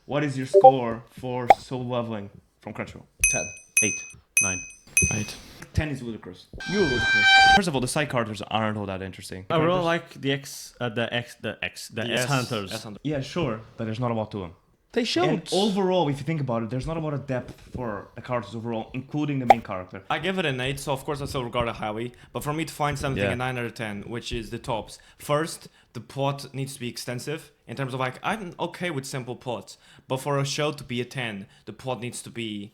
What is your score for Soul Leveling from Crunchyroll? 10. 8. 9. 8. 10 is ludicrous. You're ludicrous. First of all, the side characters aren't all that interesting. I really like the S hunters. Yeah, sure, but there's not a lot to them. They showed. And overall, if you think about it, there's not a lot of depth for the characters overall, including the main character. I give it an 8, so of course I still regard it highly. But for me to find something Yeah. a 9 out of 10, which is the tops. First, the plot needs to be extensive. In terms of like, I'm okay with simple plots. But for a show to be a 10, the plot needs to be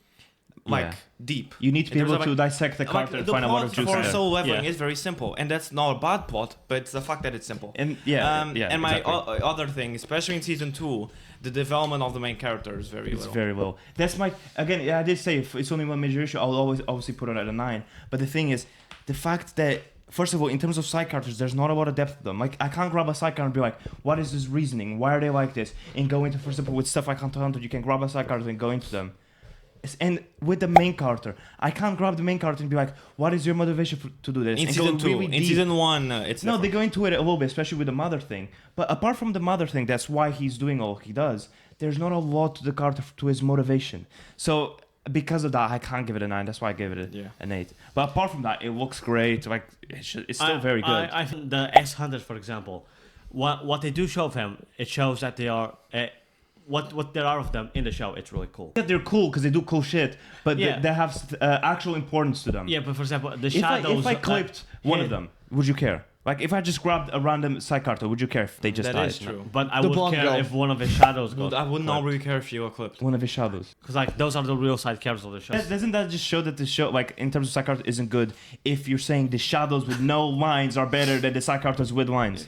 like Yeah. deep. You need to In be terms able of, to dissect the character and the find out what plot is juice for there. Soul Leveling Yeah. is very simple. And that's not a bad plot, but it's the fact that it's simple. And yeah, And my exactly. other thing, especially in season 2, the development of the main character is very It's little. very low. That's my again. Yeah, I did say if it's only one major issue, I'll always obviously put it at a 9. But the thing is, the fact that first of all, in terms of side characters, there's not a lot of depth to them. Like I can't grab a side character and be like, what is this reasoning? Why are they like this? And go into, for example, with stuff like Hunter x Hunter, you can grab a side character and go into them. And with the main character, I can't grab the main character and be like, what is your motivation to do this? In And go season 2, really in deep. season 1, it's No, they different. go into it a little bit, especially with the mother thing. But apart from the mother thing, that's why he's doing all he does. There's not a lot to the character, to his motivation. So because of that, I can't give it a 9. That's why I gave it Yeah. an 8. But apart from that, it looks great. Like it's still very good. I think the S hunters, for example, what they do show of them, it shows that they are what there are of them in the show. It's really cool. Yeah, they're cool because they do cool shit, but Yeah. they have actual importance to them. Yeah, but for example, the If shadows. I clipped one of yeah. them, would you care? Like if I just grabbed a random side character, would you care if they just That died? is true. But I The would blonde care girl. if one of his shadows got. I would not really care if you were clipped. One of his shadows. Because like those are the real side characters of the show. Doesn't that just show that the show, like in terms of side characters, isn't good? If you're saying the shadows with no lines are better than the side characters with lines.